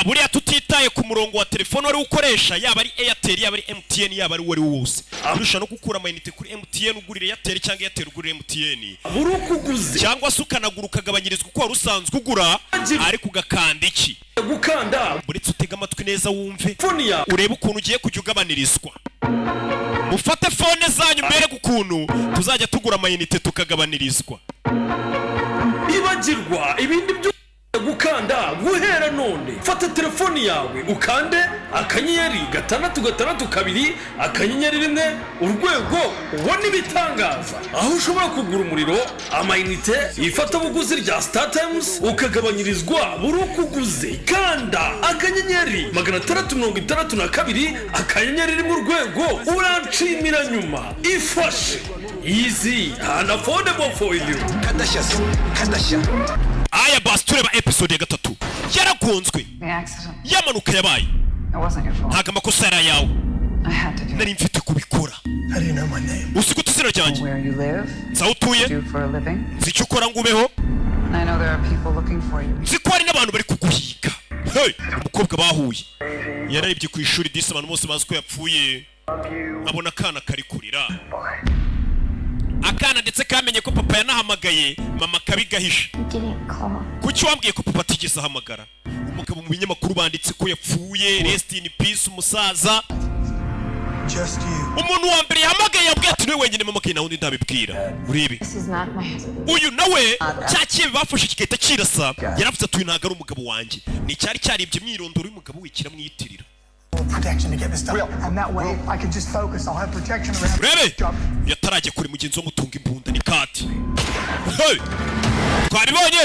buriya tutitaye ku murongo wa telefone wari ukoresha yaba ari Airtel yaba ari MTN yaba ari wari wose urusha no gukura amayinite kuri MTN ugurira Airtel cyangwa Airtel ugurira MTN burukuguze cyangwa se ukanagura ugabanyirizwa uko wari usanzwe ugura ariko ugakanda iki gukanda buretse utega amatwi neza wumve urebe ukuntu ugiye kujya ugabanirizwa mufate fone zanyu mbere gukuntu tuzajya tugura amayinite tukagabanirizwa ibagirwa ibindi byo gukanda guhera none fata telefoni yawe ukande akanyenyeri 662 akanyenyeri 1 urwego ubone ibitangaza aho ushobora kugura umuriro amayinite ifata buguzi rya Star Times ukagabanyirizwa burukuguze kanda akanyenyeri 662 akanyenyeri 1 urwego uranshimira nyuma ifashe easy and affordable for you kadashya aya basi tureba episode ya 3 yaragonzwe yamanuka yabaye ntago amakosa yari ayawe nari mfite kubikora usikuta izina ryanjye nzaho utuye nzi icyo ukora ngo ubeho nzi ko hari n'abantu bari kuguhiga umukobwa bahuye yararebye ku ishuri disi abantu bose bazi ko yapfuye abona akana kari kurira akana ndetse kamenye ko papa yanahamagaye mama kabigahisha kuki wambwiye ko papa atigeze ahamagara umugabo mu binyamakuru banditse ko yapfuye rest in peace umusaza umuntu wa mbere yahamagaye yabwiye ati niwe wenyine mama kina undi ndabibwira urebe uyu nawe cyakiye bafashe kigahita kirasa yaravuze ati uyu ntago ari umugabo wanjye ni cyari cyaribye imyirondoro y'umugabo we kiramwiyitirira protection to get this done and that way I can just focus I'll have protection around Rebe yatarajye kuri mugenzi wo mutunga imbunda ni kati hey twabibonye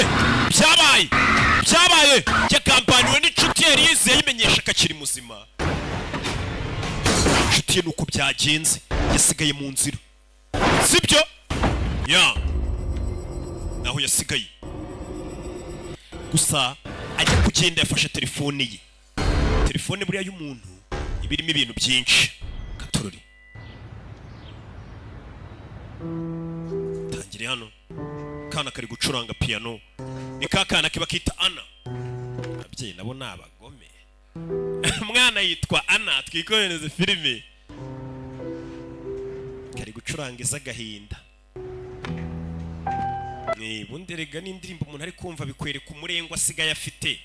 byabaye cya kampani n'inshuti yari yizeye yimenyesha akakiri muzima inshuti ye nuko byagenze yasigaye mu nzira sibyo ya naho yasigaye gusa ajya kugenda yafashe telefone ye telefone buriya y'umuntu ibirimo ibintu byinshi katorori tangire hano kana kari gucuranga piano ni kakana kiba kita Ana abyeyi nabo nabagome mwana yitwa Ana twikohereze filime kari gucuranga izagahinda bunderega n'indirimbo umuntu ari kumva bikwereka umurengwa asigaye afite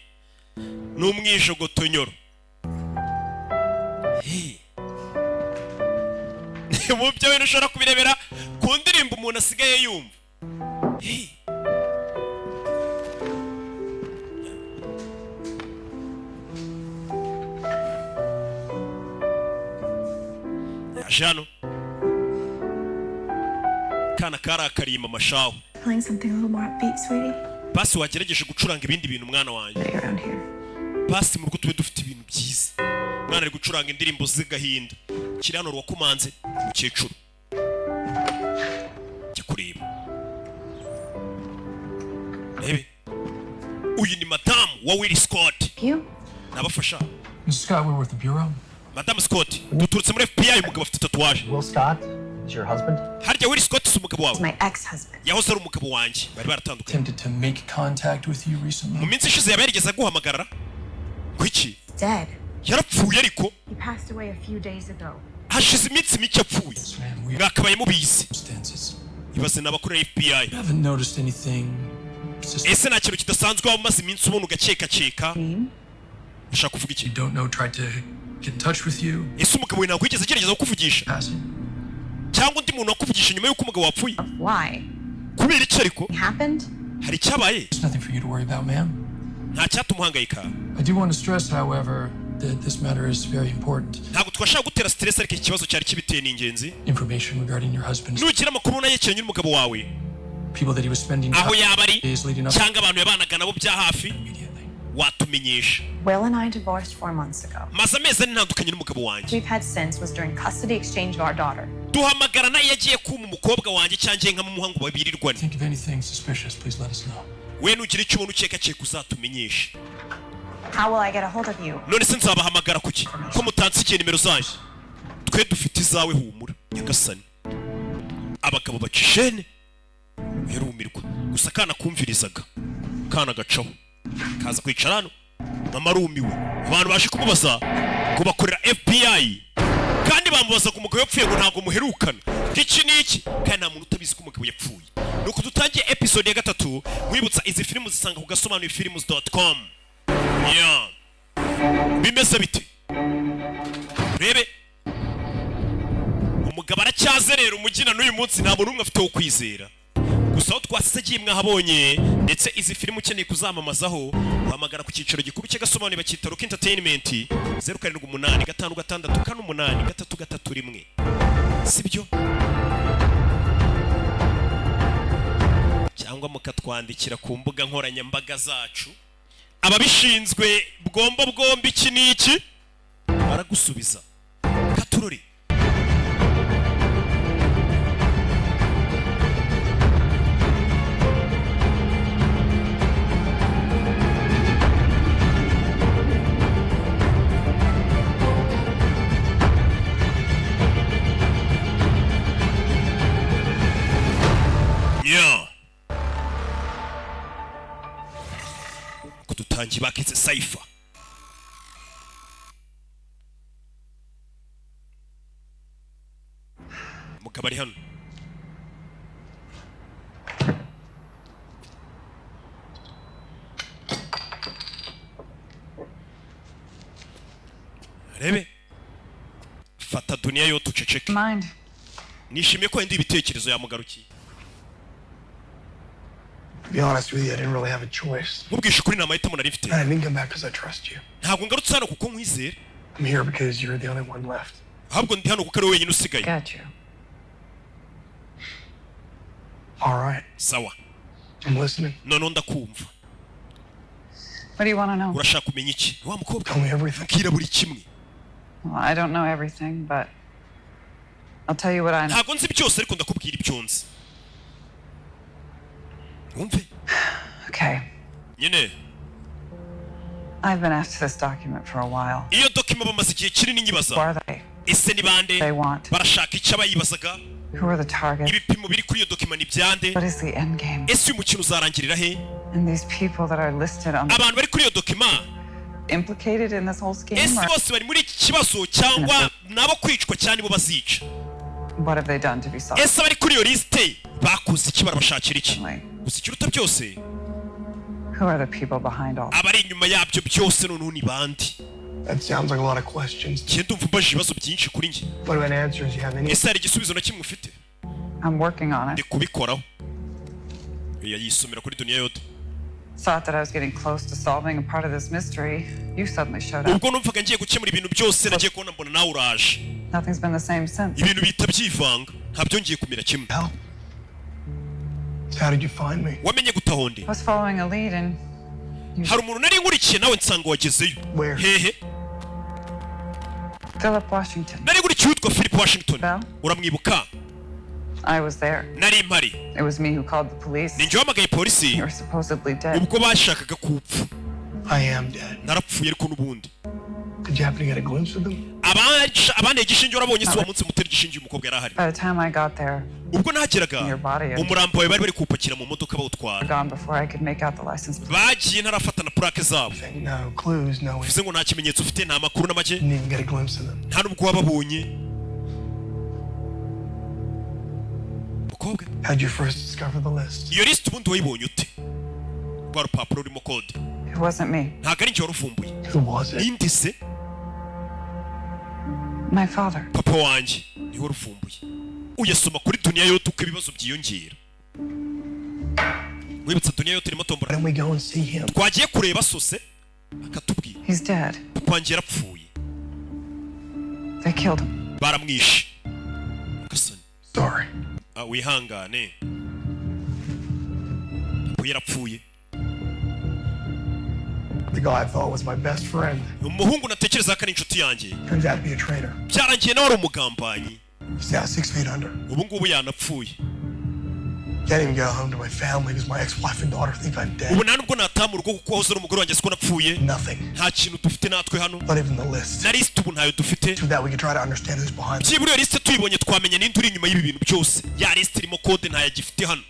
n'umwijogotonyoro mu byo bintu ushobora kubirebera ku ndirimbo umuntu asigaye yumva Jano kana karakariye mama shaho basi wagerageje gucuranga ibindi bintu mwana wanjye basi mu rugo tube dufite ibintu byiza mwana ari gucuranga indirimbo z'agahinda kirano rwakumanze umukecuru cyo kureba rebe uyu ni madamu wa Will Scott nabafasha Scott, we're with the bureau. Madame Scott duturutse muri FBI umugabo afite tatuwaje Will Scott is your husband? harya Will Scott si umugabo wawe My ex-husband. yahoze ari umugabo wanjye bari baratandukanye Attempted to make contact with you recently. mu minsi ishize yaberigeze guhamagarara kwiki Dead. yarapfuye ariko He passed away a few days ago. hashize iminsi mike apfuye mwakabaye mubizi ibaze n'abakorera FBI I haven't noticed anything. ese nta kintu kidasanzwe waba umaze iminsi ubona ugakeka ushaka kuvuga iki You don't know, tried to get in touch with you. ese umugabo we ntabwo yigeze agerageza kukuvugisha Passing. cyangwa undi muntu wakuvugisha nyuma y'uko umugabo wapfuye Why? kubera iki ariko It happened? hari icyabaye There's nothing for you to worry about, ma'am. nta cyatuma uhangayika I do want to stress, however, that this matter is very important. ntabwo twashaka gutera stress ariko iki kibazo cyari kibiteye ni ingenzi Information regarding your husband. nugira amakuru yerekeranye n'umugabo wawe People that he was spending aho yaba ari days leading up cyangwa abantu yabanaga nabo bya hafi immediately. watumenyesha Will and I divorced 4 months ago. maze amezi ane ntandukanye n'umugabo wanjye We've had since was during custody exchange of our daughter. duhamagarana iyo agiye kuma umukobwa wanjye cyangwa nkamuha ngo babirirwane Think of anything suspicious, please let us know. we nugira icyo ubona ukeka uzatumenyesha How will I get a hold of you? none se nzabahamagara kuki ko mutansikiye nimero zanyu twe dufite izawe humura nyagasani abagabo bacishene yarumirwa gusa kana kumvirizaga kana gacaho kaza kwicara hano mama arumiwe abantu baje kumubaza ngo bakorera FBI kandi bamubaza ko umugabo yapfuye ngo ntabwo muherukana iki niki kandi nta muntu utabizi ko umugabo yapfuye nuko dutangiye episode ya 3 mwibutsa izi filmu zisanga ku gasobanuyefilms.com yeah bimeze bite rebe umugabo aracyazerera umugina n'uyu munsi nta muntu umwe afite wo kwizera gusa aho twasigiye mwahabonye ndetse izi filmu ukeneye kuzamamazaho uhamagara ku cyiciro gikuru cy'agasobanuye bakita Rock Entertainment 0786568331 sibyo cyangwa mukatwandikira ku mbuga nkoranyambaga zacu ababishinzwe bwombi iki niki baragusubiza katurori kututangi bakize cypher mukabari hano rebe fata dunia yo tuceceke nishimiye ko ndi ibitekerezo yamugarukiye. To be honest with you, I didn't really have a choice. I didn't come back because I trust you. I'm here because you're the only one left. Got you. All right. Sawa. I'm listening. No, ndakumva. What do you want to know? Urashaka kumenya iki? Wa mukobwa. Tell me everything. Kira buri kimwe. Well, I don't know everything, but I'll tell you what I know. Ntabwo nzi byose ariko ndakubwira ibyo nzi. Okay. Nyine. I've been after this document for a while. Iyo document bamaze igihe kinini nyibaza. Who are they? Ese ni bande? They want. Barashaka icyo abayibazaga. Who are the targets? Ibipimo biri kuri iyo document ibyande. What is the end game? Ese umukino uzarangirira he? And these people that are listed on abantu bari kuri iyo document implicated in this whole scheme? Ese bose bari muri iki kibazo cyangwa nabo kwicwa cyane bo bazica? What have they done to be sorry? Ese bari kuri iyo liste bakoze iki barabashakira iki? Gusa ikiruta byose. Who are the people behind all? Abari inyuma yabyo byose noneho ni bandi. That sounds like a lot of questions. Ndumva mbaje ibibazo byinshi kuri njye. What about answers you have any? Ese hari igisubizo na kimwe ufite? I'm working on it. Ndi kubikoraho. Yayisomera kuri dunia yote. Thought that I was getting close to solving a part of this mystery. You suddenly showed up. Ubwo numvaga ngiye gukemura ibintu byose nagiye kubona mbona nawe uraje. Nothing's been the same since. Ibintu bita byivanga ntabyo ngiye kumira kimwe. So how did you find me? Wamenye gutahonde? I was following a lead and hari umuntu nari nkurikiye nawe nsanga wagezeyo. Hehe. Philip Washington. Nari nkurikiye utwa Philip Washington. Well, uramwibuka? I was there. Nari mpari. It was me who called the police. Ninjye wamagaye polisi. You were supposedly dead. Ubwo bashakaga kupfa. I am dead. Narapfuye ariko n'ubundi. Did you happen to get a glimpse of them? Abane gishinge urabonye se umunsi muteri gishinge umukobwa yarahari. By the time I got there, ubwo nahageraga umurambo wawe bari kupakira mu modoka bawutwara. Gone before I could make out the license plate. Bagiye ntarafata na plaque zabo. No clues, no. Bivuze ngo nta kimenyetso ufite nta makuru na make. Didn't even get a glimpse of them. Nta nubwo wababonye. Mukobwa. How'd you first discover the list? Iyo list ubundi wayibonye ute? Rwa rupapuro rurimo code. It wasn't me. Ntabwo ari njye waruvumbuye. Who was it? Ninde se? My father. Papa wanjye niwe waruvumbuye. Uyasoma kuri dunia yote uko ibibazo byiyongera. Wibutsa dunia yote irimo tombora. Why don't we go and see him? Twagiye kureba sose akatubwira. He's dead. Papa wanjye yarapfuye. They killed him. Baramwishe. Kasani. Sorry. Wihangane. Papa yarapfuye. The guy I thought was my best friend. Umuhungu natekereza ko ari inshuti yanjye. Turns out to be a traitor. Byarangiye nawe ari umugambanyi. He's now 6 feet under. Ubu ngubu yanapfuye. Can't even go home to my family because my ex-wife and daughter think I'm dead. Ubu nta nubwo nataha mu rugo kuko wahoze ari umugore wanjye siko napfuye. Nothing. Nta kintu dufite natwe hano. Not even the list. Na list ubu ntayo dufite. So that we can try to understand who's behind it. Byibura iyo list tuyibonye twamenye ninde uri inyuma y'ibi bintu byose. Ya list irimo code ntayagifite hano.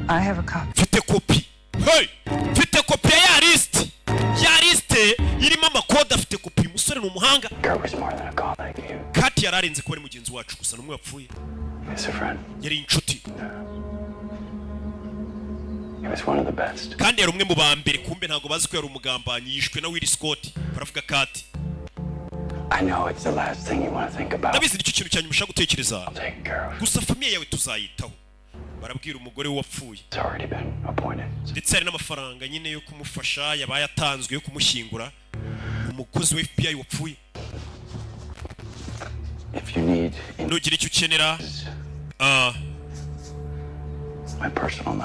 I have a copy. Mfite kopi. Hey! Mfite kopi ya list. Ya list ye irimo amakode afite kopi. Umusore ni umuhanga. Kati yararenze kuba ari mugenzi wacu gusa n'umwe yapfuye. Yari inshuti. Kandi yari umwe mu ba mbere, kumbe ntabwo bazi ko yari umugambanyi. Yishwe na Will Scott. Baravuga Kati. Ndabizi nicyo kintu cyanyuma ushaka gutekereza. Gusa famiye yawe tuzayitaho. Barabwira umugore wapfuye. Ndetse hari n'amafaranga nyine yo kumufasha yabaye atanzwe yo kumushyingura. Umukozi wa FBI wapfuye. Nugira icyo ukenera,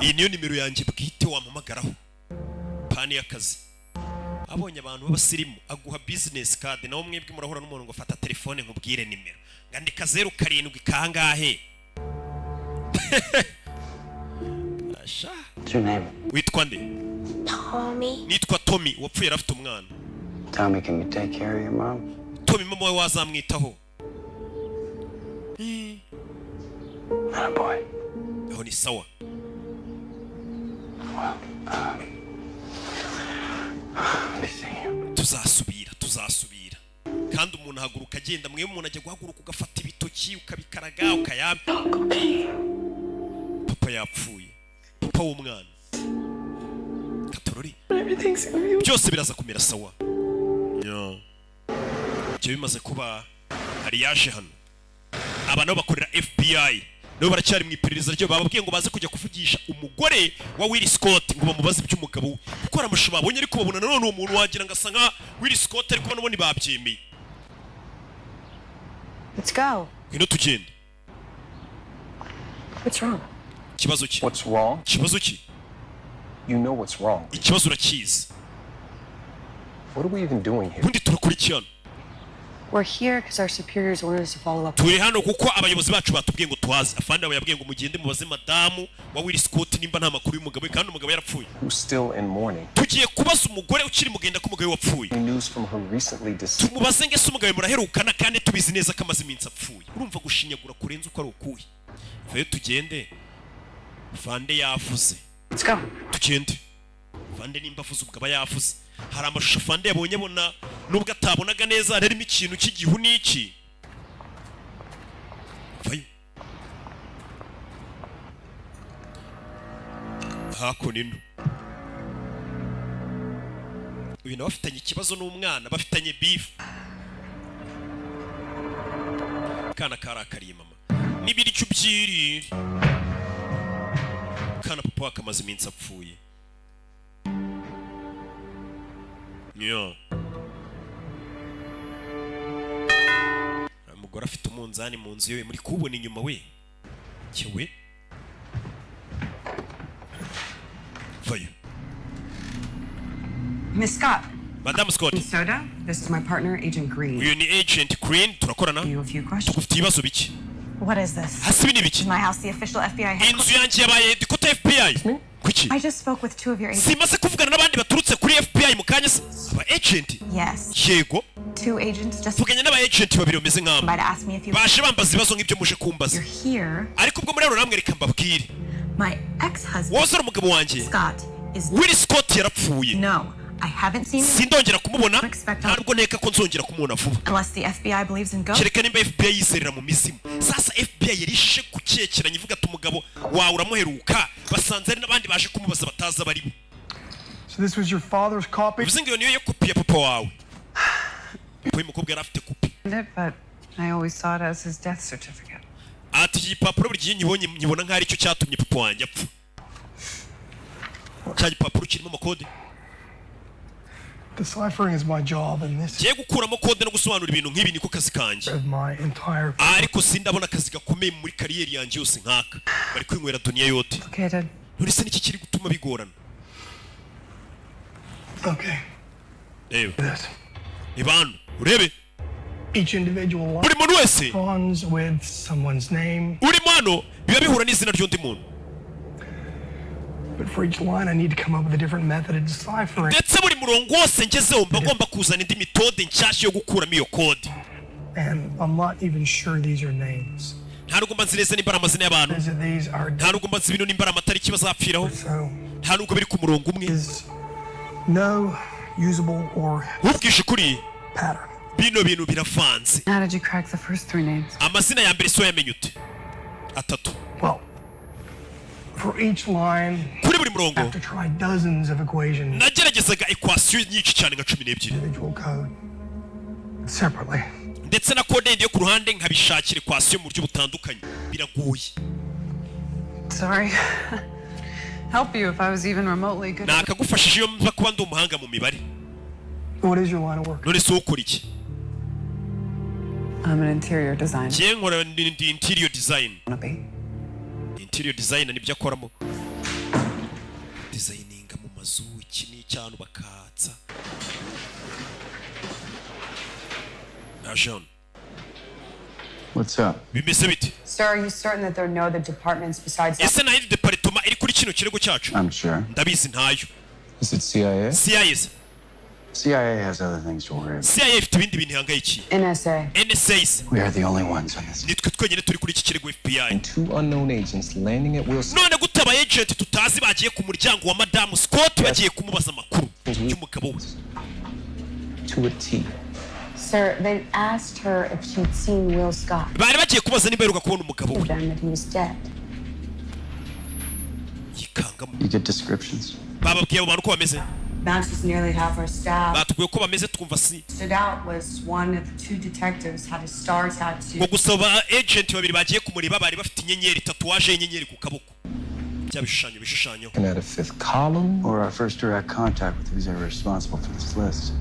iyi niyo nimero yanjye bwite wampamagaraho. Pani y'akazi. Abonye abantu b'abasirimu aguha business card, nawe mwebwe murahura n'umuntu ngo fata telefone nkubwire nimero. Ngandika 07 kangahe. Asha. Witwa nde? Tommy. Nitwa Tommy. Wapfuye afite umwana. Tommy, can you take care of your mom? Tommy mama we wazamwitaho. Not a boy. Aho ni sawa. Well, tuzasubira. Kandi umuntu ahaguruka agenda, mwe umuntu ajya guhaguruka ugafata ibitoki ukabikaraga ukayampa. Papa yapfuye. Papa w'umwana. Katorori. Byose biraza kumera sawa. Ibyo bimaze kuba hari yaje hano. Aba nabo bakorera FBI. Nabo baracyari mu iperereza ryo bababwiye ngo baze kujya kuvugisha umugore wa Will Scott ngo bamubaze iby'umugabo we. Kuko aramusha babonye ariko babona none uwo muntu wagira ngo asa nka Will Scott ariko nabo ni babyemeye. Let's go. Ngwino tugende. What's wrong? Kibazo ki? What's wrong? Kibazo ki? You know what's wrong. Ikibazo urakizi. What are we even doing here? Bundi turakurikirana. We're here because our superiors wanted us to follow up. Turi hano kuko abayobozi bacu batubwiye ngo twaze. Afande abo yabwiye ngo mugende mubaze madamu wa Will Scott nimba nta makuru y'umugabo kandi umugabo yarapfuye. Who's still in mourning? Tugiye kubaza umugore ukiri mugenda ko umugabo wapfuye. News from her recently deceased. Tumubaze ngese umugabo muraherukana kandi tubizi neza ko amaze iminsi apfuye. Urumva gushinyagura kurenza uko ari ukuye. Vayo tugende. Fande yavuze. Let's go. Tugende. Fande nimba avuze ubwo yavuze. Hari amashusho Fande yabonye bona nubwo atabonaga neza harimo ikintu cy'igihu n'iki. Vayo. Hakunino. Uyu nawe afitanye ikibazo n'umwana, bafitanye beef. Kana karakariye mama. Nibiri cyubyiri. Kana papa wakamaze iminsi apfuye. Umugore afite umunzani mu nzu yewe muri kubona inyuma we. Cyewe. Vayo. Miss Scott. Madam Scott. Soda, this is my partner, Agent Green. Uyu ni Agent Green, turakorana. You have a few questions. Tugufite ibibazo biki? What is this? Hasi bini biki? My house, the official FBI headquarters. Inzu yanjye yabaye dikote FBI. Kuki? I just spoke with two of your agents. Simaze kuvugana n'abandi baturutse kuri FBI mu kanya se. Aba agent? Yes. Yego. Two agents just Vuganye n'aba agent babiri bameze nk'amba. by to ask me if you Baje bambaza ibibazo nk'ibyo muje kumbaza. you're here. Ariko ubwo muri rero namwe reka mbabwire. My ex-husband Wowe ari umugabo wanjye. Scott is Will Scott yarapfuye. no. I haven't seen him Sindongera kumubona. Ntabwo nteka ko nzongera kumubona vuba. unless the FBI believes in ghosts. Kereka nimba FBI yizerera mu mizimu. Sasa FBI yarishe kucyekeranya ivuga ati umugabo wawe uramuheruka. Basanze ari n'abandi baje kumubaza bataza barimo. So this was your father's copy? Bivuze ngo iyo niyo kopi ya papa wawe. Papa y'umukobwa yari afite kopi. But I always saw it as his death certificate. Ati iki gipapuro buri gihe nyibona nk'aho aricyo cyatumye papa wanjye apfa. Cya gipapuro kirimo amakode. Deciphering is my job, and this Giye gukuramo kode no gusobanura ibintu nk'ibi niko kazi kanjye. is my entire. Ariko sindabona akazi gakomeye muri kariyeri yanjye yose nkaka. Bari kwinywera dunia yote. Located. None se niki kiri gutuma bigorana? Okay. This. Ibanu, urebe. Each individual line Buri muntu wese responds with someone's name, urimo hano biba bihura n'izina ry'undi muntu. but for each line I need to come up with a different method of deciphering. Ndetse buri murongo wose ngezeho mba ngomba kuzana indi metode nshyashya yo gukuramo iyo kode. And I'm not even sure these are names. Nta nubwo mba nzi neza nimba ari amazina y'abantu. These are Nta nubwo mba nzi ibintu nimba ari amatariki bazapfiraho. so Nta nubwo biri ku murongo umwe. is no usable or ubwishe kuri pattern. bino bintu biravanze. How did you crack the first 3 names? Amazina ya mbere so yamenye ute? Atatu. Well, for each line, kuri buri murongo I have to try dozens of equations, nageragezaga equation nyinshi cyane nka 12 individual code, separately. ndetse na code yo ku ruhande nkabishakira equation mu buryo butandukanye biragoye. Sorry. Help you if I was even remotely good. nakagufashije iyo mva kuba ndi umuhanga mu mibare. What is your line of work? none so ukora iki? I'm an interior designer. Kiye nkora ndi interior design. Wanna be? Interior design nibyo akoramo. Designing mu mazu iki ni cyane bakatsa. John. What's up? Bimeze bite? Sir, are you certain that there are no other departments besides ese nayo department iri kuri kino kirego cyacu? I'm sure. Ndabizi ntayo. Is it CIA? CIA. CIA has other things to worry about. CIA ifite ibindi bintu ihangayikiye. NSA? NSA. We are the only ones on this. nitwe twenyine turi kuri iki kirego FBI. And 2 unknown agents landing at Wilson. none gute aba agent tutazi bagiye ku muryango wa Madame Scott bagiye kumubaza amakuru y'umugabo we. To a T. Sir, they asked her if she'd seen Will Scott. bari bagiye kubaza niba iheruka kubona umugabo we. Them that he was dead. yikangamo. You get descriptions. bababwiye abo bantu ko bameze. Matches nearly half our staff. batubwiye ko bameze twumva si. Stood out was one of the 2 detectives had a star tattoo. ngo gusaba agent babiri bagiye kumureba bari bafite inyenyeri tatuwaje y'inyenyeri ku kaboko. bya bishushanyo. And at a 5th column. Or our first direct contact with who's ever responsible for this list.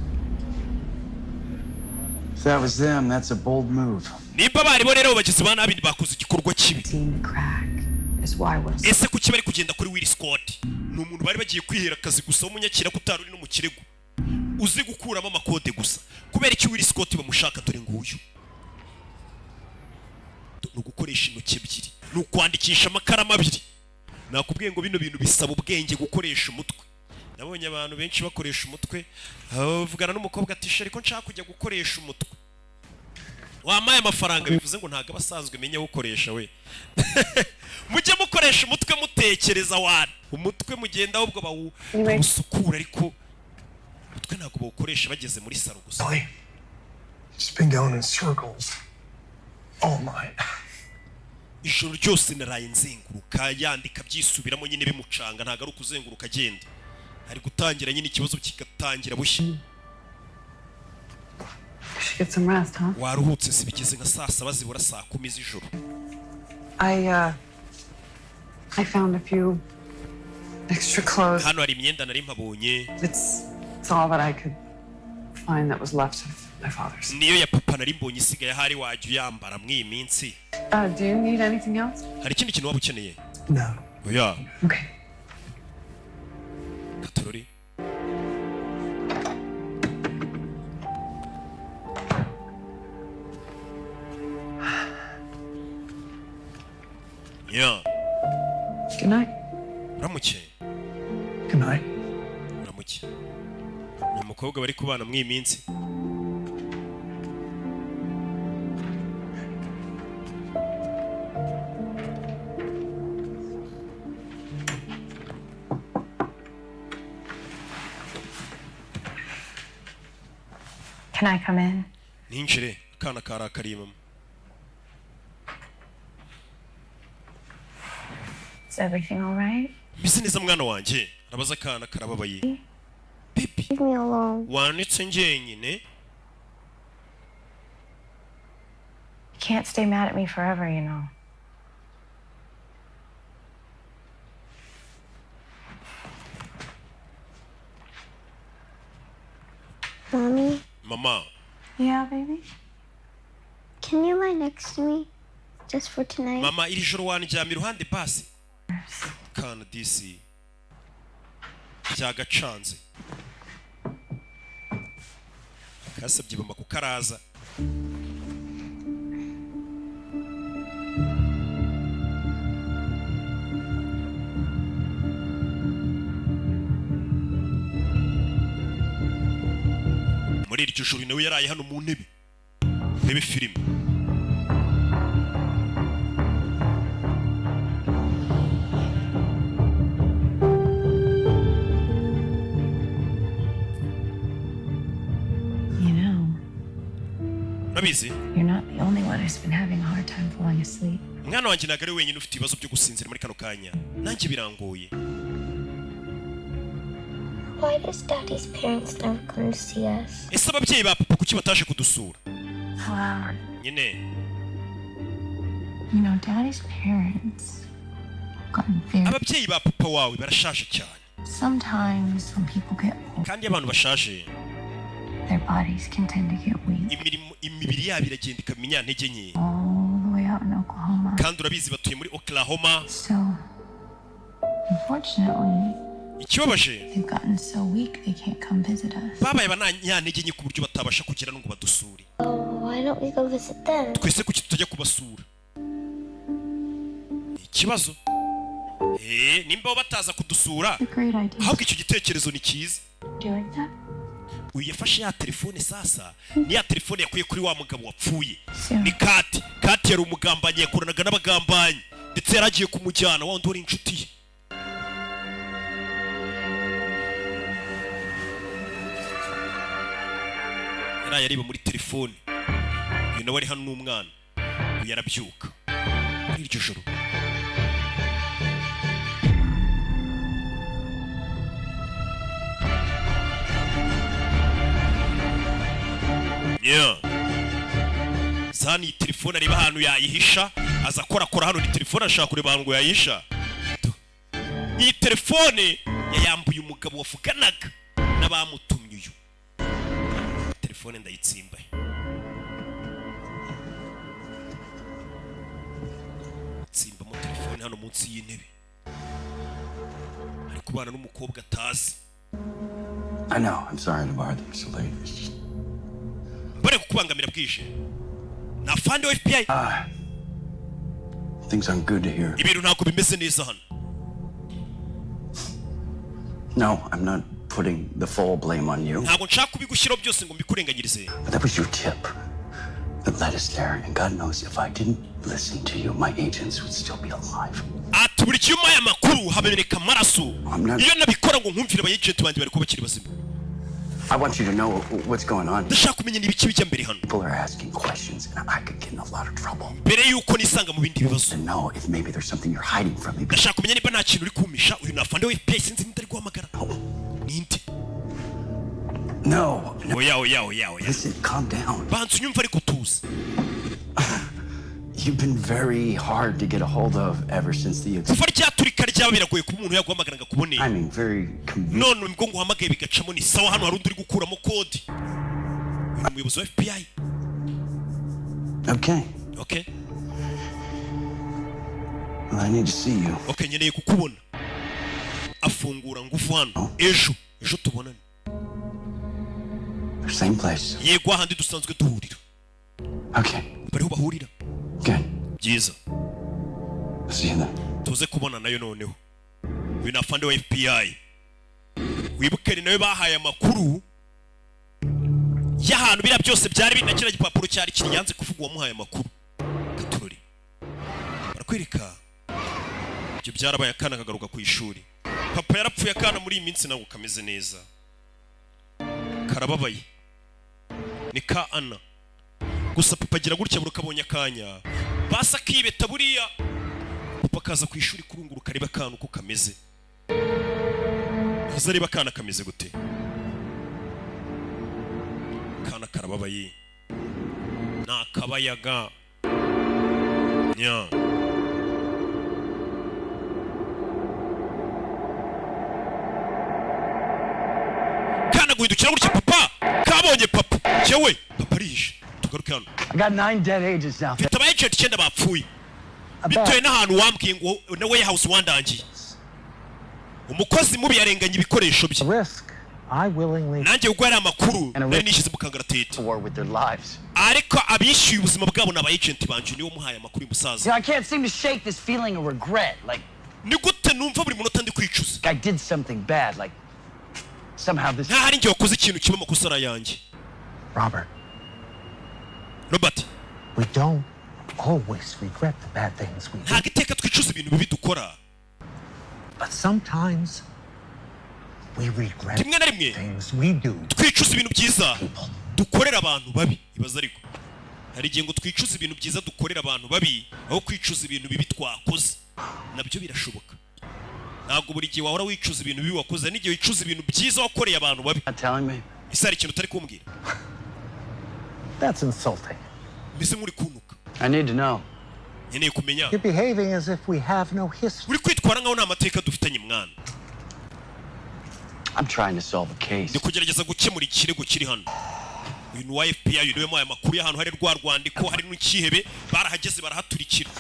If that was them, that's a bold move. nimba bari bo rero bagize ba nabi bakoze igikorwa kibi. Seen the crack is why was. ese kuki bari kugenda kuri Will Scott? ni umuntu bari bagiye kwihera akazi gusa umunyakira kutari uri no mu kirego uzi gukuramo amakode gusa. kubera iki Will Scott bamushaka? dore nguyu no gukoresha intoki ebyiri, no kwandikisha amakaramu abiri. nakubwiye ngo bino bintu bisaba ubwenge gukoresha umutwe. nabonye abantu benshi bakoresha umutwe, bavugana n'umukobwa ati sheri ko nshaka kujya gukoresha umutwe. wamaye amafaranga bivuze ngo ntago abasanzwe menya gukoresha we. mujye mukoresha umutwe mutekereza wana. umutwe mugenda ahubwo bawusukura ariko umutwe ntago bawukoresha bageze muri saro gusa. Billy, just been going in circles all night. ijoro ryose naraye nzenguruka yandika byisubiramo nyine bimucanga, ntago ari ukuzenguruka agenda. ari gutangira nyine ikibazo kigatangira bushya. Should get some rest, huh? waruhutse si bigeze nka saa 7 zibura saa 10 z'ijoro. I found a few extra clothes. hano hari imyenda nari mpabonye. It's all that I could find that was left of my father's. niyo ya papa nari mbonye isigaye hari wajya uyambara mw'iyi minsi. Do you need anything else? hari ikindi kintu waba ukeneye? No. oya. Okay. katorori. yeah. Good night. uramuke. Good night. uramuke. ni umukobwa bari kubana mw'iyi minsi. Can I come in? ninjire akana karakariye mama. Is everything all right? mbese neza mwana wanjye? arabaza akana karababaye. baby Leave me alone. wanitse njyenyine. You can't stay mad at me forever, you know. Mommy, mama. Yeah, baby? can you lie next to me? Just for tonight? mama iri joro wanjyama iruhande basi. kana disi byagacanze. kasabye mama kukaraza. muri iryo joro nawe yaraye hano mu ntebe ntebe filime. nabizi You're not the only one who's been having a hard time falling asleep. mwana wanjye nagari wenyine ufite ibibazo byo gusinzira muri kano kanya nanjye birangoye. Why does Daddy's parents never come to see us? ese ababyeyi ba papa kuki bataje kudusura? Wow. nyine You know, Daddy's parents gotten very... ababyeyi ba papa wawe barashaje cyane. Sometimes when people get old, kandi abantu bashaje their bodies can tend to get weak. imibiri yabo iragenda ikamenya ntege nke. All the way out in Oklahoma. kandi urabizi batuye muri Oklahoma. So, unfortunately, ikibabaje they've gotten so weak they can't come visit us. babaye bananyantege nke ku buryo batabasha kugera no ngo badusure. Why don't we go visit them? twese kuki tutajya kubasura? ikibazo nimba bataza kudusura ahubwo icyo gitekerezo ni cyiza. uyu yafashe ya telefone sasa ni ya telefone yakuye kuri wa mugabo wapfuye ni Kati yari umugambanyi yakoranaga n'abagambanyi ndetse yaragiye kumujyana wa wundi wari inshuti ye. yareba muri telefone uyu nawe ari hano n'umwana uyu yarabyuka muri iryo joro. zani telefone areba ahantu yayihisha aza korakora hano ni telefone ashaka kureba ahantu yayihisha. iyi telefone yayambuye umugabo wavuganaga n'abamutumye uyu. telefone ndayitsimba tsimbamo telefone hano munsi y'intebe ari kubana n'umukobwa atazi. I know, I'm sorry to bother you so late. It's just... bare kukubangamira bwije na fande wa FBI. Things aren't good to hear. ibintu ntabwo bimeze neza hano. No, I'm not putting the full blame on you. ntabwo nshaka kubigushyiraho byose ngo mbikurenganyirize. But that was your tip that led us there, and God knows if I didn't listen to you, my agents would still be alive. ati buri kiyo maya makuru haboneka amaraso iyo nabikora ngo nkumvire abayagent banjye bari ko bakiri bazima. I want you to know what's going on. ndashaka kumenya n'ibiki bijya mbere hano. People are asking questions and I could get in a lot of trouble. mbere yuko nisanga mu bindi bibazo. To know if maybe there's something you're hiding from me. ndashaka kumenya niba nta kintu uri kumisha uyu na fande wa FBI sinzi nitari guhamagara. ninde? No. oya. Listen, calm down. bantu nyumva ariko tuzi. You've been very hard to get a hold of ever since the kuva ryaturika ryaba biragoye kuba umuntu yaguhamagara ngo akubone. I mean, very none ubwo nguhamagaye bigacamo ni sawa hano hari undi uri gukuramo kode. uyu muyobozi wa FBI. Okay. Well, I need to see you. Okay, nkeneye kukubona. afungura ngufu hano ejo tubonane. Same place. yego ahandi dusanzwe duhurira. Okay. bariho bahurira. Good. byiza. See you then. tuze kubona nayo noneho. uyu na fande wa FBI. wibuke ni nawe bahaye amakuru y'ahantu bira byose byari bina kira gipapuro cyari kinyanze kuvuga uwamuhaye amakuru. katurori barakwereka ibyo byarabaye akana kagaruka ku ishuri. papa yarapfuye akana muri iyi minsi nago kameze neza karababaye ni ka Ana. gusa papa agira gutya buri kabonye akanya basa kibeta buriya papa kaza ku ishuri kurunguruka areba akana uko kameze. uzareba akana kameze gute? kana karababaye nakabayaga nya. kana guhindukira gutya papa kabonye papa jewe papa rihishe. tugaruke hano. I got 9 dead agents now. mfite abayagenti 9 bapfuye bitewe n'ahantu wambwiye ngo na warehouse wandangiye. umukozi mubi yarenganya ibikoresho bye. nanjye ubwo yari amakuru nari nishize mu kangaratete. ariko abishyuye ubuzima bwabo n'abayagenti banje niwo muhaye amakuru y'umusaza. I can't seem to shake this feeling of regret. Like ni gute numva buri munota ndi kwicuza. I did something bad. Like somehow this. hari ngiye wakoze ikintu kiba amakosa yanjye. Robert. We don't always regret the bad things we do. ntabwo iteka twicuza ibintu bibi dukora. But sometimes we regret rimwe na rimwe things we do. twicuza ibintu byiza dukorera abantu babi. ibaza ariko hari igihe ngo twicuza ibintu byiza dukorera abantu babi aho kwicuza ibintu bibi twakoze nabyo birashoboka ntabwo buri gihe wahora wicuza ibintu bibi wakoze n'igihe wicuza ibintu byiza wakoreye abantu babi ese hari ikintu utari kumbwira That's insulting. mbese nk'uri kunuka I need to know. nkeneye kumenya You're behaving as if we have no history. uri kwitwara nkaho nta mateka dufitanye mwana I'm trying to solve a case. ndi kugerageza gukemura ikirego kiri hano uyu ni wa FBI niwe aya makuru y'ahantu hari rwa rwandiko hari n'ikihebe barahageze barahaturikira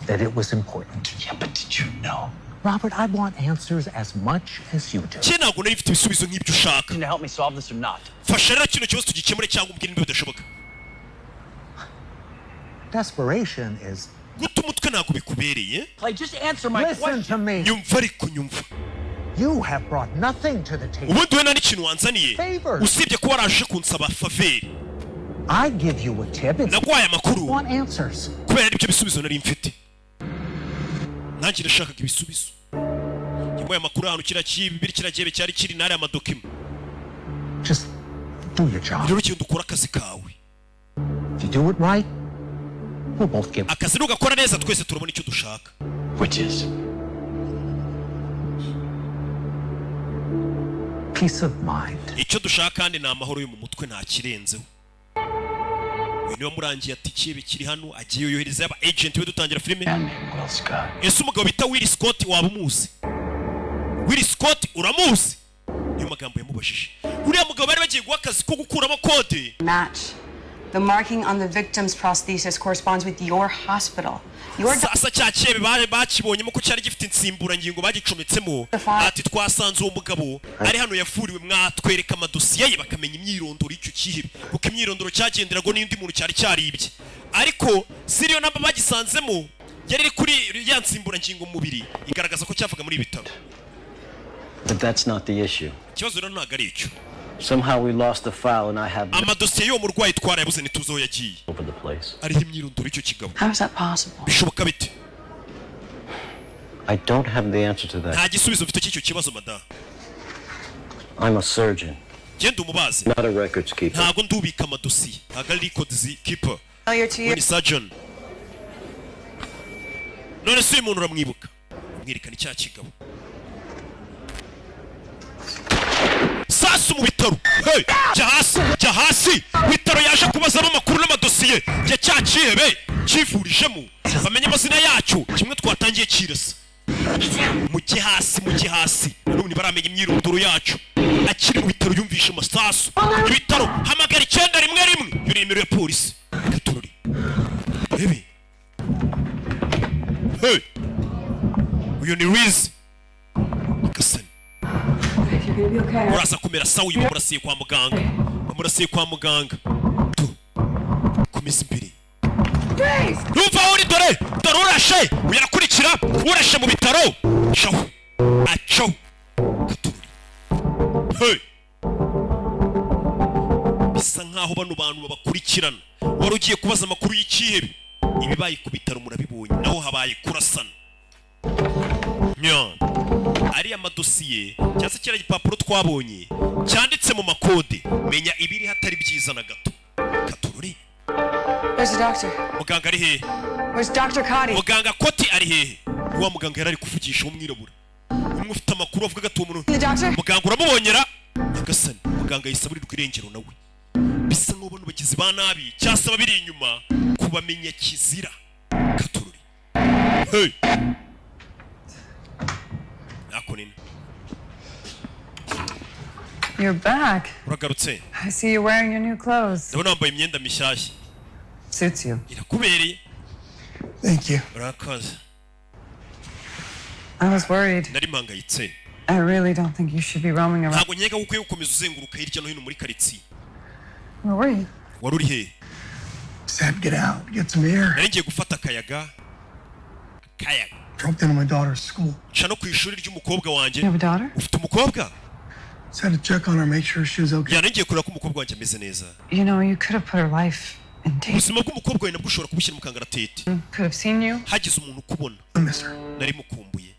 That it was important. Yeah, but did you know? Robert, I want answers as much as you do. cye ntabwo nari mfite ibisubizo nk'ibyo ushaka Can you help me solve this or not? fasha rero kino kibazo tugikemure cyangwa umbwire niba bidashoboka Desperation is. guta umutwe ntabwo bikubereye Clay, just answer my Listen question. to me. nyumva ariko nyumva You have brought nothing to the table. ubundi we nta n'ikintu wanzaniye Favors. usibye ko waraje kunsaba faveri I give you a tip. It's naguhaye amakuru want answers. kubera aribyo bisubizo nari mfite nanjye nashakaga ibisubizo yamuhaye amakuru ahantu kiriya kibiri kiriya gihebe cyari kiri n'ariya amadokima Just do your job. rero ugenda ukora akazi kawe If you do it right, we'll both get akazi nugakora neza twese turabona icyo dushaka Which is? peace of mind. icyo dushaka kandi ni amahoro yo mu mutwe nta kirenzeho uyu niwe murangiye ati kibe kiri hano agiye yohereza aba agent we dutangira filime Will Scott. ese umugabo bita Will Scott waba umuzi Will Scott uramuzi niyo magambo yamubajije uriya mugabo bari bagiye guha akazi ko gukuramo kode Match. The marking on the victim's prosthesis corresponds with your hospital. Your sasa cya kibe bakibonyemo ko cyari gifite insimburangingo bagicometsemo ati twasanze uwo mugabo ari hano yavuriwe mwatwereka amadosiye ye bakamenya imyirondoro y'icyo kihebe kuko imyirondoro cyagenderago n'indi muntu cyari cyaribye ariko siriyo namba bagisanzemo yari iri kuri ya nsimburangingo mu mubiri igaragaza ko cyavuga muri ibitaro But that's not the issue. ikibazo rero ntabwo ari icyo Somehow we lost the file and I have amadosiye y'uwo murwayi twarayabuze ntituzi aho yagiye over the place. ariho imyirondoro y'icyo kigabo How is that possible? bishoboka bite I don't have the answer to that. nta gisubizo mfite cy'icyo kibazo madamu I'm a surgeon, genda umubaze not a records keeper. ntabwo ndubika amadosiye ntabwo ari records keeper Failure to we ni surgeon none se uyu muntu uramwibuka mwerekana icya kigabo sasa mu bitaro hey jya hasi bitaro yaje kubazamo amakuru n'amadosiye ya cya kihebe kivurijemo bamenye amazina yacyo kimwe twatangiye kirasa mujye hasi none baramenya imyirondoro yacu akiri mu bitaro yumvishe amasasu ibitaro hamagara 911 yuri nimero ya polisi gaturori bebe hey uyu ni Riz Kasani uraza kumera sawa uyu murasiye kwa muganga tu komeza imbere numva aho uri dore urashe uyarakurikira urashe mu bitaro shaho acaho hey bisa nkaho bano bantu babakurikirana wari ugiye kubaza amakuru y'ikihebe ibibaye ku bitaro murabibonye naho habaye kurasana ari amadosiye cyangwa se kiriya gipapuro twabonye cyanditse mu makode menya ibiri hatari byiza na gato katururi Where's the doctor? muganga ari hehe Where's Dr. Kadi? muganga Koti ari hehe wa muganga yari ari kuvugisha umwirabura umwe ufite amakuru avuga ati uwo muntu The doctor? muganga uramubonyera nyagasani muganga yisaburirwa irengero nawe bisa nk'ubu bano bagizi ba nabi cyasaba biri inyuma kubamenya kizira katururi hey akonini You're back. uragarutse I see you wearing your new clothes. ndabona wambaye imyenda mishyashya Suits you. irakubereye Thank you. urakoze I was worried. nari mpangayitse I really don't think you should be roaming around. ntabwo nkeka ko ukwiye gukomeza uzenguruka hirya no hino muri karitsiye Where were you? wari uri hehe Sam, get out. Get some air. nari ngiye gufata akayaga Dropped into my daughter's school. nca no ku ishuri ry'umukobwa wanjye You have a daughter? ufite umukobwa Just had to check on her, make sure she was okay. ya ngiye kureba ko umukobwa wanjye ameze neza You know, you could have put her life in danger. ubuzima bw'umukobwa wawe nabwo ushobora kubushyira mu kangaratete Could have seen you. hagize umuntu ukubona I miss her. nari mukumbuye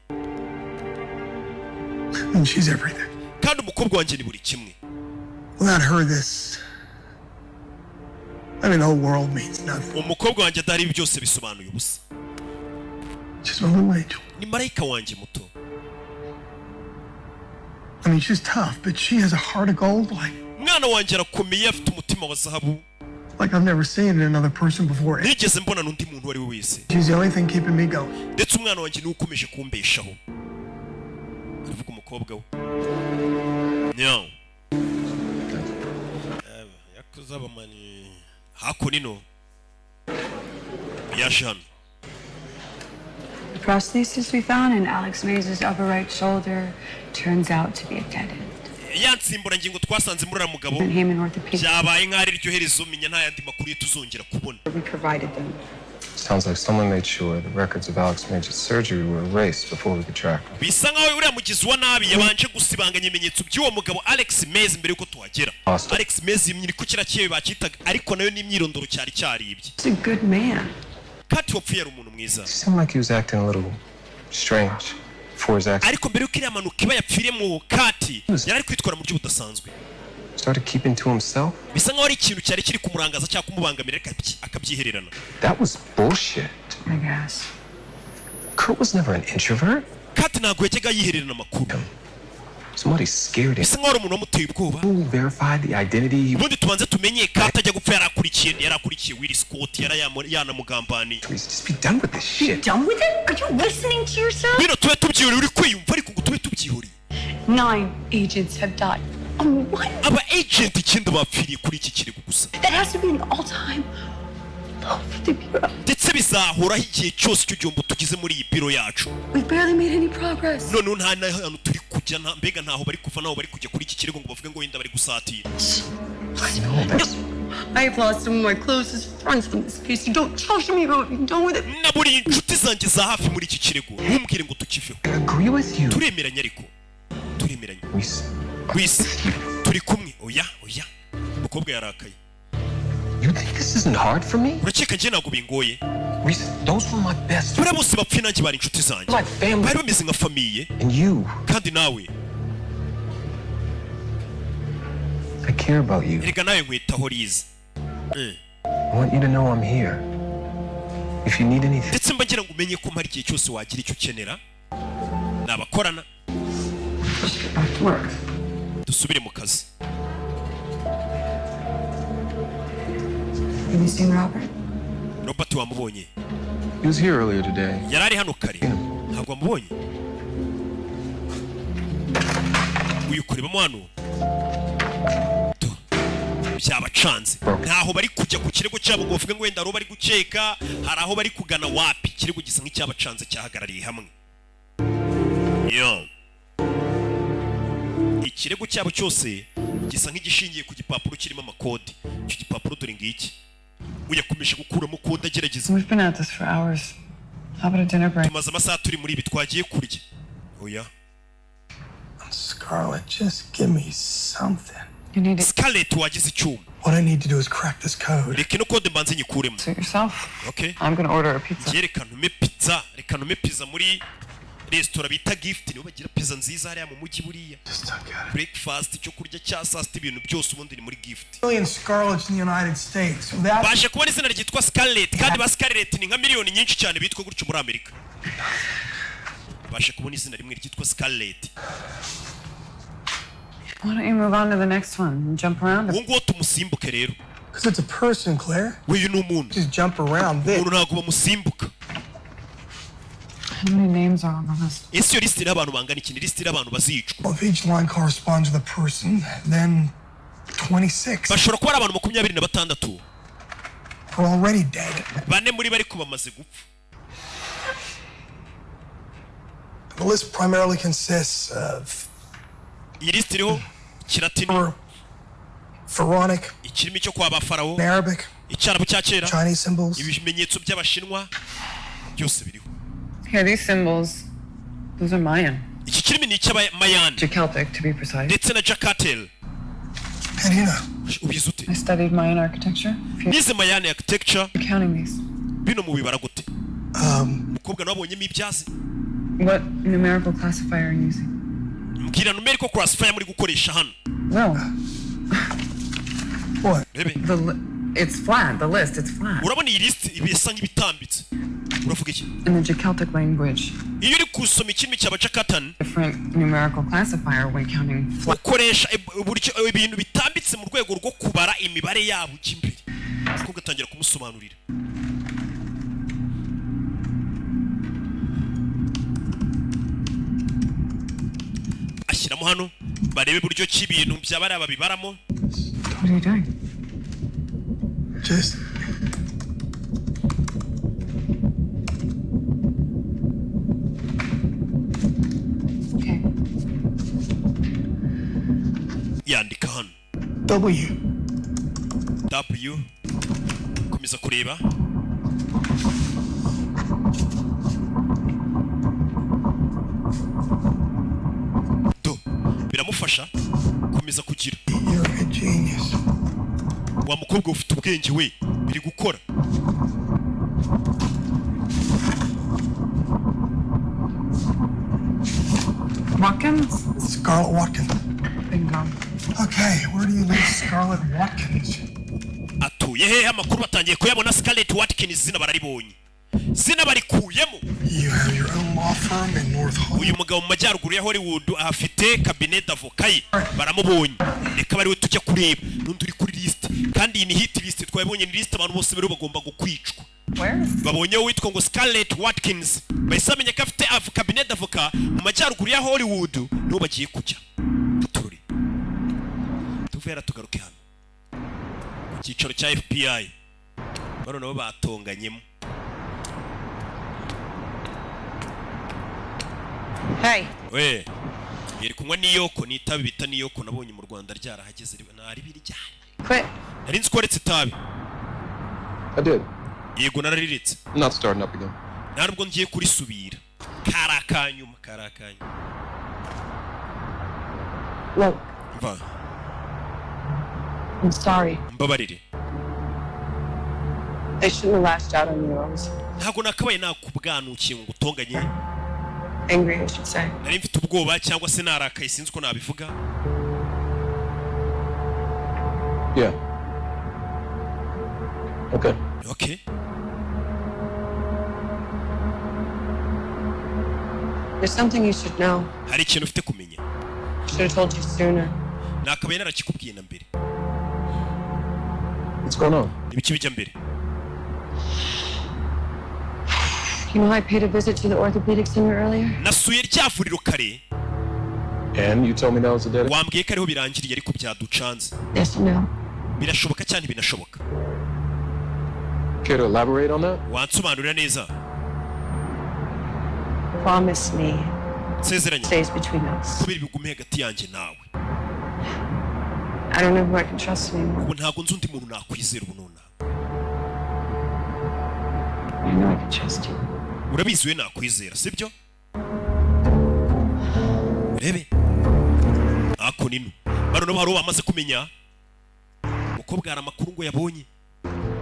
And she's everything. kandi umukobwa wanjye ni buri kimwe Without her, this I mean, the whole world means nothing. umukobwa wanjye adahari ibi byose bisobanuye ubusa. She's my little angel. Ni marayika wanjye muto. I mean, she's tough, but she has a heart of gold, mwana wanjye arakomeye afite umutima wa zahabu. Like I've never seen in another person before. nigeze mbona n'undi muntu wari we wese. She's the only thing keeping me going. ndetse umwana wanjye niwe ukomeje kumbeshaho. aravuga umukobwa we. nyaw yakoze abamani hako nino yaje hano. The prosthesis we found in Alex Mays' upper right shoulder turns out to be a dead end. ya nsimburangingo twasanze muri uriya mugabo byabaye nk'aho ari ryo herezo menya nta yandi makuru ye tuzongera kubona. Sounds like someone made sure the records of Alex Mays' surgery were erased before we could track him. bisa nk'aho uriya mugizi wa nabi yabanje gusibanganya ibimenyetso by'uwo mugabo Alex Mays mbere yuko tuhagera. Alex Mays yimye ko kirakeye bakitaga ariko nayo ni imyirondoro cyari cyaribye. He's a good man. Kati wapfuye ari umuntu mwiza. Seemed like he was acting a little strange before his accident. ariko mbere yuko iriya manuka iba yapfiriye mu Kati yari ari kwitwara mu buryo budasanzwe. Started keeping to himself. bisa nk'aho ari ikintu cyari kiri kumurangaza cyangwa kumubangamira akabyihererana. That was bullshit. I guess. Kurt was never an introvert. Kati ntabwo yajyaga yihererana amakuru. Somebody scared him. bisa nk'aho ari umuntu wamuteye ubwoba. Who verified the identity? ubundi tubanze tumenye Kati ajya gupfa yarakurikiye Will Scott yanamugambaniye. Just be done with this shit. Done with it? Are you listening to yourself? bino tube tubyihoreye uri kwiyumva ariko ngo tube tubyihoreye. 9 agents have died. On what? aba agent icyenda bapfiriye kuri iki kirego gusa. That has to be an all-time low for the bureau. ndetse bizahoraho igihe cyose icyo gihombo tugize muri iyi biro yacu. We've barely made any progress. noneho nta hantu turi kujya mbega ntaho bari kuva naho bari kujya kuri iki kirego ngo bavuge ngo wenda bari gusatira. I've lost some of my closest friends from this case. You don't trust me about being done with it. naburiye inshuti zanjye za hafi muri iki kirego ntumbwire ngo tukiveho. I agree with you. turemeranya ariko turemeranya. Wisi turi kumwe. oya umukobwa yarakaye. You think this isn't hard for me? urakeka njye ntabwo bingoye. Those were my best. buriya bose bapfuye nanjye bari inshuti zanjye. bari bameze nka famiye. And you. kandi nawe. I care about you. erega nawe nkwitaho Liz. I want you to know I'm here. If you need anything. ndetse mba ngira ngo umenye ko mpari igihe cyose wagira icyo ukenera. nabakorana. dusubire mu kazi. Have you seen Robert? Robert wamubonye? He was here earlier today. yari ari hano kare. ntabwo wamubonye? uyikurebamo hano. byabacanze ntaho bari kujya ku kirego cyabo ngo bavuge ngo wenda aro bari gukeka hari aho bari kugana wapi. ikirego gisa nk'icyabacanze cyahagarariye hamwe. ikirego cyabo cyose gisa nk'igishingiye ku gipapuro kirimo amakode. icyo gipapuro dore ngiki. uyakomeje gukuramo kode agerageza. We've been at this for hours. How about a dinner break? tumaze amasaha turi muri ibi twagiye kurya. oya Scarlett, just give me something. You need it. Scarlett wagize icyuma. What I need to do is crack this code. reka no kode mbanze nyikuremo. Suit yourself. Okay. I'm gonna order a pizza. reka ntume pizza muri resitora bita Gift. niho bagira pizza nziza hariya mu mujyi buriya. breakfast icyo kurya cya saa sita ibintu byose ubundi ni muri Gift. Million Scarletts in the United States. baje kubona izina ryitwa Scarlett kandi ba Scarlett ni nka miliyoni nyinshi cyane bitwa gutyo muri Amerika. baje kubona izina rimwe ryitwa Scarlett. Why don't you move on to the next one and jump around? uwo nguwo tumusimbuke rero. Because it's a person, Claire. uyu ni umuntu. Just jump around this. umuntu ntabwo bamusimbuka. How many names are on the list? ese iyo lisiti y'abantu bangana iki? ni lisiti y'abantu bazicwa. Well, if each line corresponds with a person, then 26 bashobora kuba ari abantu 26 are already dead. bane muri bari ko bamaze gupfa. The list primarily consists of iyi lisiti iriho kiratini, pharaonic, ikirimi cyo kwa bafarawo, Arabic, icyarabu cya kera, Chinese symbols, ibimenyetso by'abashinwa byose biriho. Here, these symbols, those are Mayan. iki kirimi ni icy'abamayani Celtic, to be precise. ndetse na Jakatel. How do you know? ubizi ute? I studied Mayan architecture. nize mayani architecture. Counting these. bino mu bibara gute? umukobwa nabonyemo ibyazi. What numerical classifier are you using? mbwira numerical classifier muri gukoresha hano. Well, What? Bebe. It's flat. The list, it's flat. urabona iyi list ibisa nk'ibitambitse uravuga iki In the Celtic language, iyo uri kusoma ikimi cy'abacakatani different numerical classifier when counting flat. ukoresha ibintu bitambitse mu rwego rwo kubara imibare yabo cy'imbere kuko gatangira kumusobanurira ashyiramo hano barebe buryo cy'ibintu byabari ababibaramo. What are you doing? Just Okay. yandika hano W komeza kureba biramufasha komeza kugira wa mukobwa ufite ubwenge we biri gukora Watkins? Scarlett Watkins. Bingo. Okay, where do you live, Scarlett Watkins? atuye hehe amakuru batangiye kuyabona Scarlett Watkins zina bararibonye zina barikuyemo. You have your own law firm in North Hollywood. uyu mugabo mu majyaruguru ya Hollywood ahafite cabinet d'avocat ye baramubonye reka bari we tujya kureba n'undi uri kuri list kandi iyi ni hit list twabonye ni list abantu bose bari bagomba gukwicwa. babonye witwa ngo Scarlett Watkins bahise bamenya ko afite cabinet d'avocat mu majyaruguru ya Hollywood niho bagiye kujya tururi tuvera tugaruke hano ku cyicaro cya FBI bano nabo batonganyemo. Hey. We yeri kunywa niyoko nitabi bita niyoko nabonye mu Rwanda ryarahageze nari biri cyane. Quit. Nari nzikoretse itabi. I did. Yego narariritse. Not starting up again. Narubwo ngiye kurisubira. Karakanyuma. Look, Mva. I'm sorry. Mbabarire. I shouldn't have lashed out on you. I was Ntago nakabaye nakubwanukiye ngo utonganye. angry, I should say. Nari mfite ubwoba cyangwa se narakaye sinzi ko nabivuga. Yeah. Okay. Okay. There's something you should know. Hari ikintu ufite kumenya. Should have told you sooner. Nakabaye narakikubwiye na mbere. What's going on? Ibiki bijya mbere. You know, I paid a visit to the orthopedic center earlier. Nasuye ryavuriro kare. And you told me that was a dead. Wambwiye ko ariho birangiriye ariko byaducanze. Yes and no. Birashoboka cyane binashoboka. Care to elaborate on that? Wansobanurira neza. Promise me. Sezeranye. Stays between us. Kubiri bigume hagati yanjye nawe. I don't know who I can trust anymore. Ubu ntago nzi undi muntu nakwizera ubu nona. I know I can trust you. Urabizi we nakwizera sibyo? Rebe. Ako nino. Bano nabo haro bamaze kumenya. Uko bwara amakuru ngo yabonye.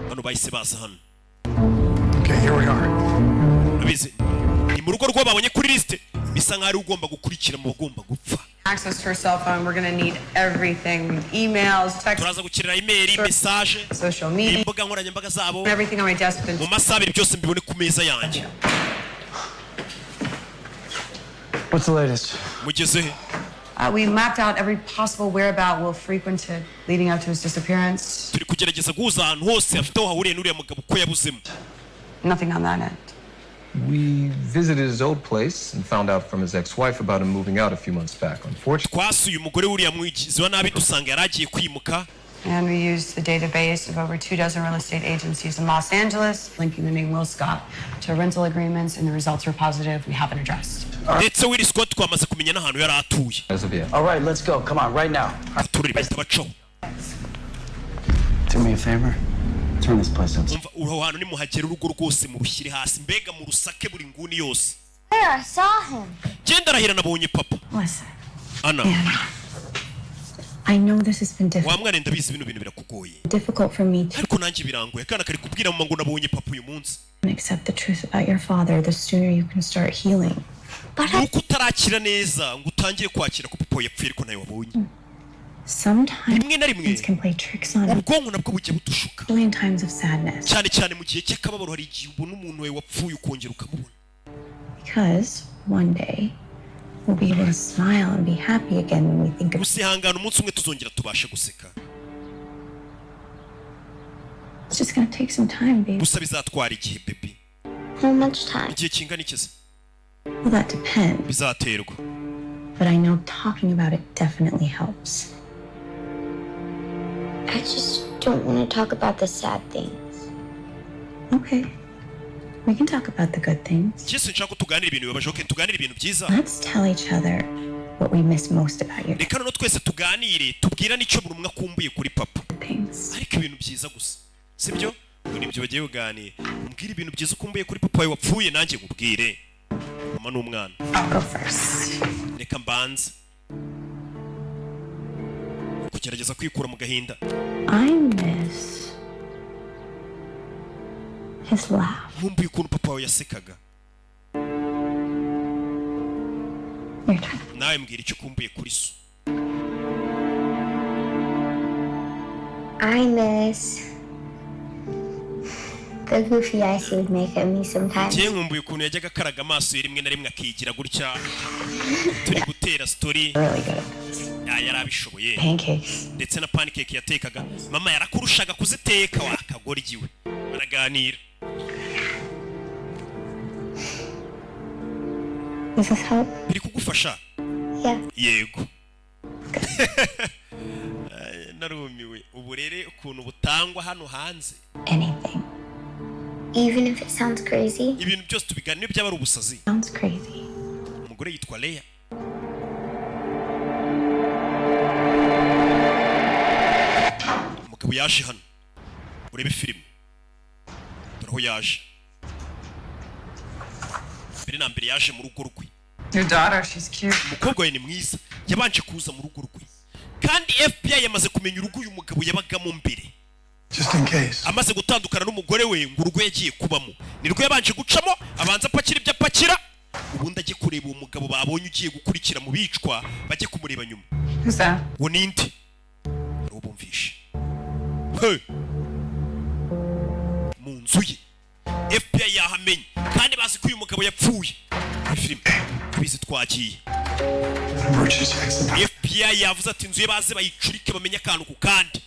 Bano bahise baza hano. Okay, here we are. Urabizi. Ni mu rugo rwo babonye kuri liste. Bisa nk'ari ugomba gukurikira mu bagomba gupfa. Access to her cell phone, we're going to need everything. Emails, text, Turaza gukirira email, message, social media, imbuga nkoranyambaga zabo. everything on my desk. Mu masaha abiri byose mbibone ku meza yanjye. What's the latest? Mugeze he? We mapped out every possible whereabout Will frequented leading up to his disappearance. Turi kugerageza guhuza ahantu hose afite aho hahuriye n'uriya mugabo ko yabuzemo. Nothing on that end. We visited his old place and found out from his ex-wife about him moving out a few months back. Unfortunately, twasuye umugore w'uriya mwigizi wa nabi dusanga yaragiye kwimuka. And we used the database of over 24 real estate agencies in Los Angeles, linking the name Will Scott to rental agreements, and the results were positive. We have an address. Ndetse Will Scott twamaze kumenya n'ahantu yari atuye. All right, let's go. Come on, right now. Aturere bahita bacaho. Do me a favor. Turn this place up. Umva uro hantu nimuhagera urugo rwose mu rushyire hasi mbega mu rusake buri nguni yose. There, I saw him. Genda rahira nabonye papa. Listen, Ana. I know this has been Wa mwana ndabizi bino bintu birakugoye. difficult for me to Ariko nanjye birangoye kana kari kubwira mama ngo nabonye papa uyu munsi. accept the truth about your father. The sooner you can start healing. Nuko utarakira neza ngo utangire kwakira ko papa yapfuye ariko nawe wabonye. Sometimes can play tricks on ubwonko nabwo bujya butushuka in times of sadness. cyane cyane mu gihe cy'akababaro hari igihe ubona umuntu we wapfuye ukongera ukamubona. Because one day we'll be able to smile and be happy again when we think of usihangana umunsi umwe tuzongera tubashe guseka. It's just gonna take some time, baby. gusa bizatwara igihe baby. How much time? igihe kingana iki se? Well, that depends. bizaterwa. But I know talking about it definitely helps. I just don't want to talk about the sad things. Okay. We can talk about the good things. Yesu nshaka ko tuganira ibintu bibabaje, okay, tuganira ibintu byiza. Let's tell each other what we miss most about you. Reka no twese tuganire, tubwira nicyo buri umwe akumbuye kuri papa. Ariko ibintu byiza gusa. Sibyo? Ngo nibyo bagiye kuganira. Umbwira ibintu byiza ukumbuye kuri papa wawe wapfuye nanjye ngubwire. Mama n'umwana. I'll go first. Reka mbanze. Kugerageza kwikura mu gahinda. I miss his laugh. Nkumbuye ukuntu papa wawe yasekaga. Nawe mbwira icyo ukumbuye kuri so. I miss the goofy eyes he would make at me sometimes. Njye nkumbuye ukuntu yajyaga akaraga amaso rimwe na rimwe akigira gutya. Turi gutera story. Yari abishoboye. Pancakes. Ndetse na pancake yatekaga. Mama yarakurushaga kuziteka wakagoryiwe. Baraganira. Does this help? Biri kugufasha? Yeah. Yego. Narumiwe. Uburere ukuntu butangwa hano hanze. Anything. Even if it sounds crazy. Ibintu byose tubiganira byaba ari ubusazi. Sounds crazy. Umugore yitwa Leah. Umugabo yaje hano. Urebe filime. Dore aho yaje. Mbere na mbere yaje mu rugo rwe. Your daughter, she's cute. Umukobwa we ni mwiza. Yabanje kuza mu rugo rwe. Kandi FBI yamaze kumenya urugo uyu mugabo yabagamo mbere. Just in case. Amaze gutandukana n'umugore we ngo urugo yagiye kubamo. Nirwo yabanje gucamo abanza apakira ibyo apakira. Ubundi ajye kureba uwo mugabo babonye ugiye gukurikira mu bicwa bajye kumureba nyuma. Who's that? Wo ninde? Robumvishe. Hey. Mu nzu ye. FBI yahamenye kandi bazi ko uyu mugabo yapfuye. Film. Bizi twagiye. FBI yavuze ati inzu ye baze bayicurike bamenye akantu ku kandi.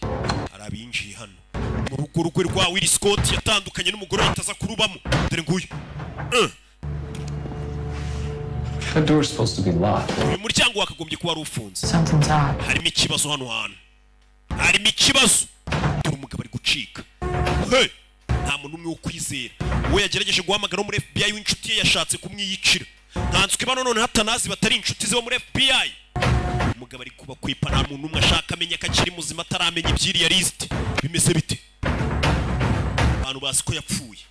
Arabinjiye hano. Mu rugo rwe rwa Will Scott yatandukanye n'umugore yitaza kurubamo. Dore nguyu. That door is supposed to be locked. Uyu muryango wakagombye kuba ari ufunze. Something's up. Harimo ikibazo hano hantu. Harimo ikibazo. Dore umugabo ari gucika. Hey! Nta muntu umwe wo kwizera. Uwo yagerageje guhamagara muri FBI w'inshuti ye yashatse kumwiyicira. Ntanswe bano none hatanazi batari inshuti ze bo muri FBI. Umugabo ari kuba kwipa nta muntu umwe ashaka amenya akiri muzima ataramenya ibyiriya list. Bimeze bite? Abantu bazi ko yapfuye.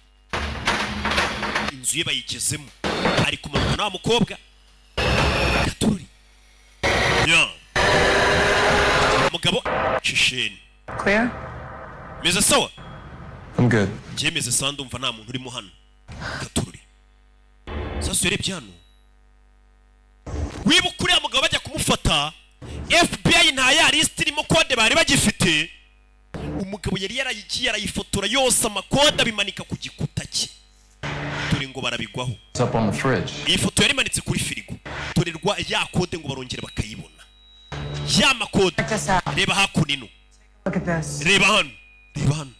Inzu ye bayigezemo. Ari kumanuka na mukobwa. Katuri. Ya. Mugabo Chisheni. Clear? Meze sawa? I'm good. Jemeze sandumva nta muntu urimo hano. Katuri. Sasa yarebye hano. Wibuka uriya mugabo bajya kumufata. FBI nta ya list irimo kode bari bagifite. Umugabo yari yarayigiye arayifotora yose amakode abimanika ku gikuta cye. Turi ngo barabigwaho. It's up on the fridge. Iyi foto yari imanitse kuri firigo. Turerwa ya kode ngo barongere bakayibona. Ya makode. Reba hakunino. Look at this. Reba hano. Reba hano.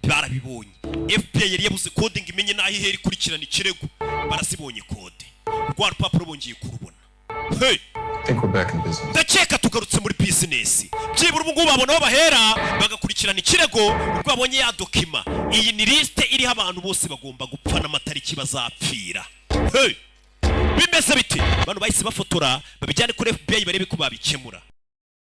Barabibonye. FBI yari yabuze kode ngo imenye naho ihera ikurikirana ikirego. Barasibonye kode. Rwa rupapuro bongeye kurubona. Hey! I think we're back in business. Ndakeka tugarutse muri business. Byibura ubu ngubu babona aho bahera bagakurikirana ikirego ubwo babonye ya dokima. Iyi ni liste iriho abantu bose bagomba gupfa n'amatariki bazapfira. Hey! Bimeze bite? Bano bahise bafotora babijyane kuri FBI barebe ko babikemura.